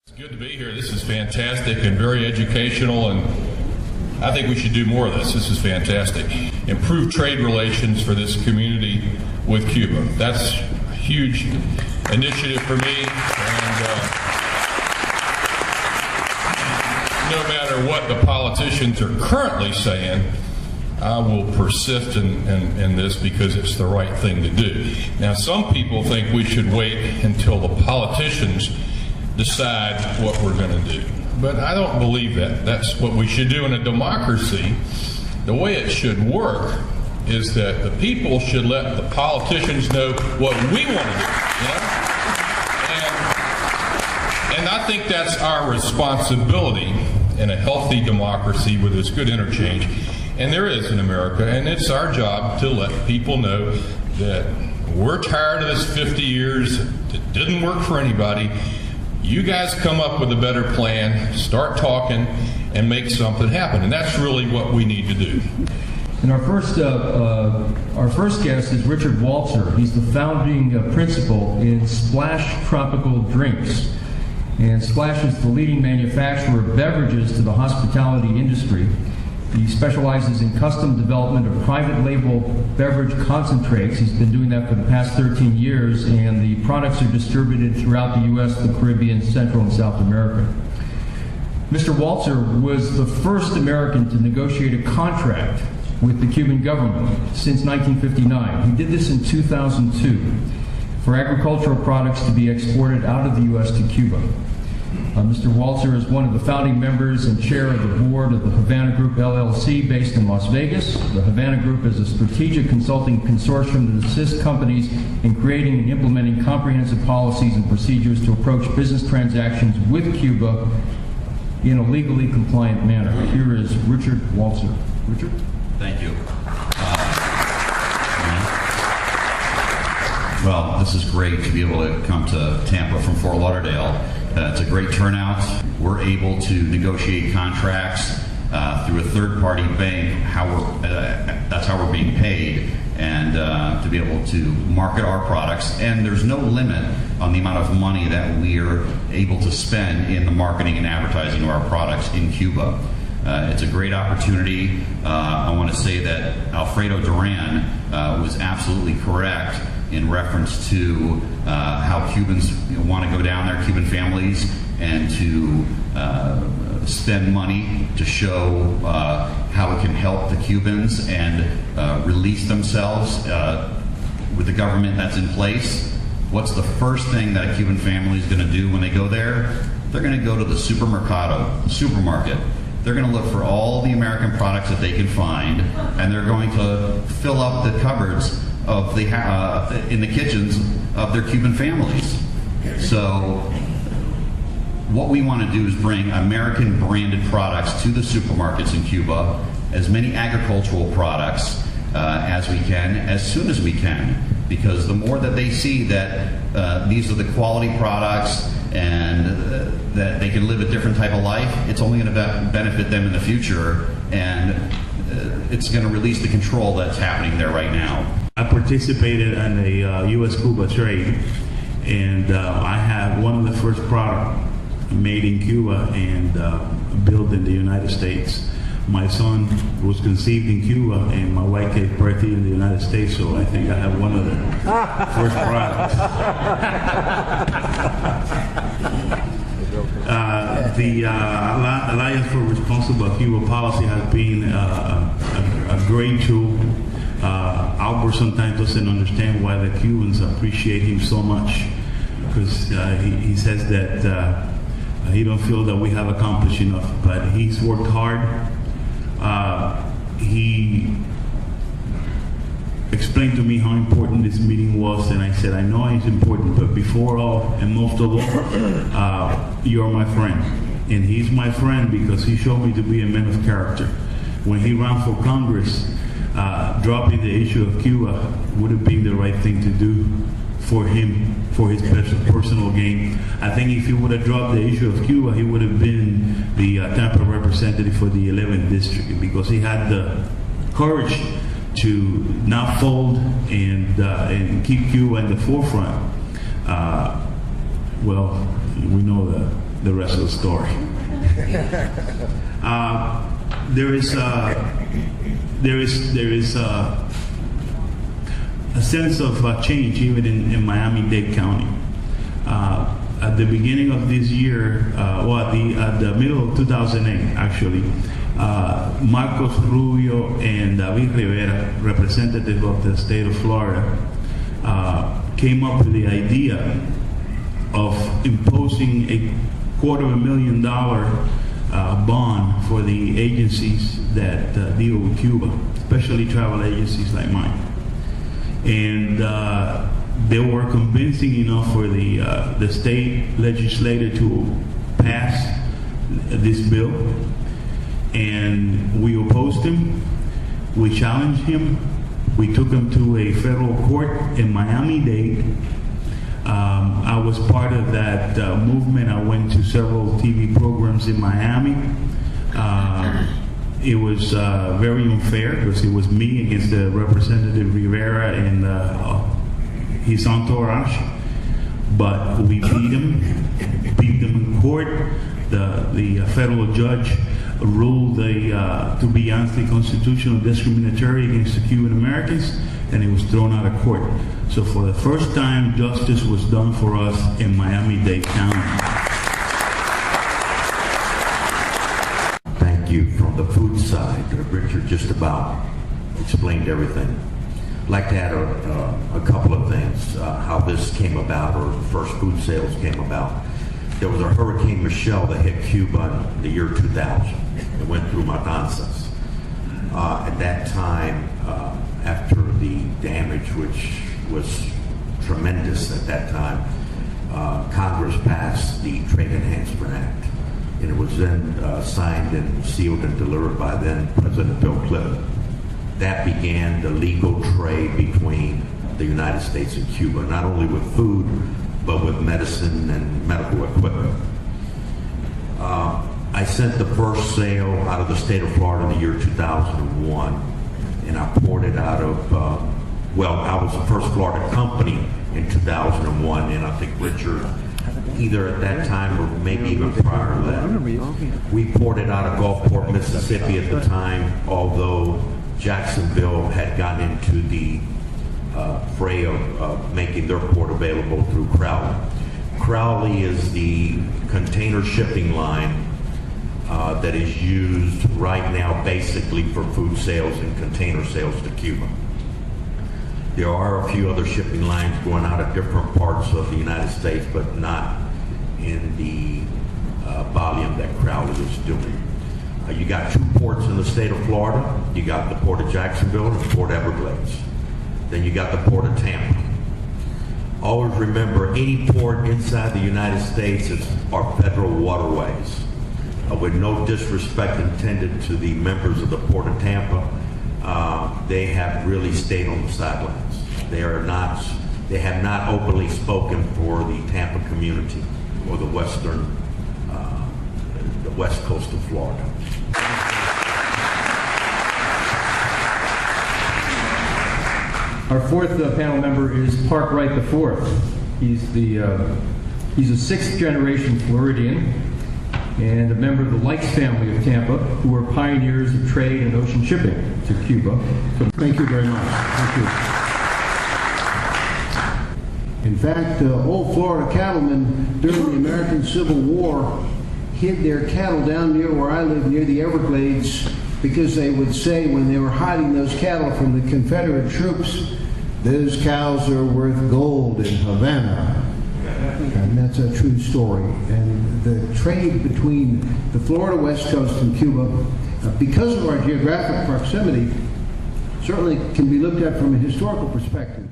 It's good to be here. This is fantastic and very educational, and I think we should do more of this. This is fantastic. Improve trade relations for this community with Cuba. That's a huge initiative for me, and no matter what the politicians are currently saying, I will persist in this because it's the right thing to do. Now, some people think we should wait until the politicians decide what we're going to do. But I don't believe that. That's what we should do in a democracy. The way it should work is that the people should let the politicians know what we want to do. You know? And I think that's our responsibility in a healthy democracy where there's good interchange. And there is in America, and it's our job to let people know that we're tired of this 50 years. It didn't work for anybody. You guys come up with a better plan, start talking, and make something happen. And that's really what we need to do. And our first guest is Richard Walzer. He's the founding principal in Splash Tropical Drinks. And Splash is the leading manufacturer of beverages to the hospitality industry. He specializes in custom development of private label beverage concentrates. He's been doing that for the past 13 years, and the products are distributed throughout the U.S., the Caribbean, Central, and South America. Mr. Walzer was the first American to negotiate a contract with the Cuban government since 1959. He did this in 2002 for agricultural products to be exported out of the U.S. to Cuba. Mr. Walzer is one of the founding members and chair of the board of the Havana Group LLC based in Las Vegas. The Havana Group is a strategic consulting consortium that assists companies in creating and implementing comprehensive policies and procedures to approach business transactions with Cuba in a legally compliant manner. Here is Richard Walzer. Richard? Thank you. Well, this is great to be able to come to Tampa from Fort Lauderdale. It's a great turnout. We're able to negotiate contracts through a third-party bank. That's how we're being paid, and to be able to market our products. And there's no limit on the amount of money that we're able to spend in the marketing and advertising of our products in Cuba. It's a great opportunity. I want to say that Alfredo Duran was absolutely correct in reference to how Cubans want to go down there, Cuban families, and to spend money to show how it can help the Cubans and release themselves with the government that's in place. What's the first thing that a Cuban family is going to do when they go there? They're going to go to the supermarket. They're going to look for all the American products that they can find, and they're going to fill up the cupboards of the in the kitchens of their Cuban families. So what we want to do is bring American branded products to the supermarkets in Cuba, as many agricultural products as we can, as soon as we can, because the more that they see that these are the quality products and that they can live a different type of life, it's only going to benefit them in the future, and it's going to release the control that's happening there right now. I participated in a U.S.-Cuba trade, and I have one of the first products made in Cuba and built in the United States. My son was conceived in Cuba, and my wife gave birth in the United States, so I think I have one of the first products. The Alliance for Responsible Cuba Policy has been a great tool. Albert sometimes doesn't understand why the Cubans appreciate him so much, because he says that he don't feel that we have accomplished enough, but he's worked hard. He explained to me how important this meeting was, and I said, I know it's important, but before all and most of all, you're my friend. And he's my friend because he showed me to be a man of character. When he ran for Congress, dropping the issue of Cuba would have been the right thing to do for him, for his personal gain. I think if he would have dropped the issue of Cuba, he would have been the Tampa representative for the 11th district, because he had the courage to not fold and keep Cuba in the forefront. Well, we know the rest of the story. There is a sense of change even in Miami-Dade County. At the beginning of this year, at the middle of 2008, actually, Marcos Rubio and David Rivera, representative of the state of Florida, came up with the idea of imposing a $250,000 bond for the agencies that deal with Cuba, especially travel agencies like mine. And they were convincing enough for the state legislature to pass this bill, and we opposed him. We challenged him. We took him to a federal court in Miami-Dade. I was part of that movement. I went to several TV programs in Miami. It was very unfair because it was me against the Representative Rivera and his entourage. But we beat them in court. The federal judge ruled to be anti-constitutional, discriminatory against the Cuban Americans, and it was thrown out of court. So for the first time, justice was done for us in Miami-Dade County. Thank you. From the food side, Richard just about explained everything. I'd like to add a couple of things, how this came about, or the first food sales came about. There was a Hurricane Michelle that hit Cuba in the year 2000. It went through Matanzas. At that time, after the damage, which was tremendous at that time, Congress passed the Trade Enhancement Act. And it was then signed and sealed and delivered by then President Bill Clinton. That began the legal trade between the United States and Cuba, not only with food, but with medicine and medical equipment. I sent the first sale out of the state of Florida in the year 2001, and I poured it out of, I was the first Florida company in 2001, and I think Richard, either at that time or maybe even prior to that, we poured it out of Gulfport, Mississippi at the time, although Jacksonville had gotten into the fray of making their port available through Crowley. Crowley is the container shipping line that is used right now basically for food sales and container sales to Cuba. There are a few other shipping lines going out of different parts of the United States, but not in the volume that Crowley is doing. You got two ports in the state of Florida. You got the Port of Jacksonville and the Port Everglades. Then you got the Port of Tampa. Always remember, any port inside the United States are federal waterways. With no disrespect intended to the members of the Port of Tampa, they have really stayed on the sidelines. They have not openly spoken for the Tampa community or the west coast of Florida. Our fourth panel member is Park Wright IV. He's a sixth-generation Floridian and a member of the Likes family of Tampa, who were pioneers of trade and ocean shipping to Cuba. So thank you very much. Thank you. In fact, old Florida cattlemen during the American Civil War hid their cattle down near where I live, near the Everglades, because they would say when they were hiding those cattle from the Confederate troops, those cows are worth gold in Havana. And that's a true story. And the trade between the Florida West Coast and Cuba, because of our geographic proximity, certainly can be looked at from a historical perspective.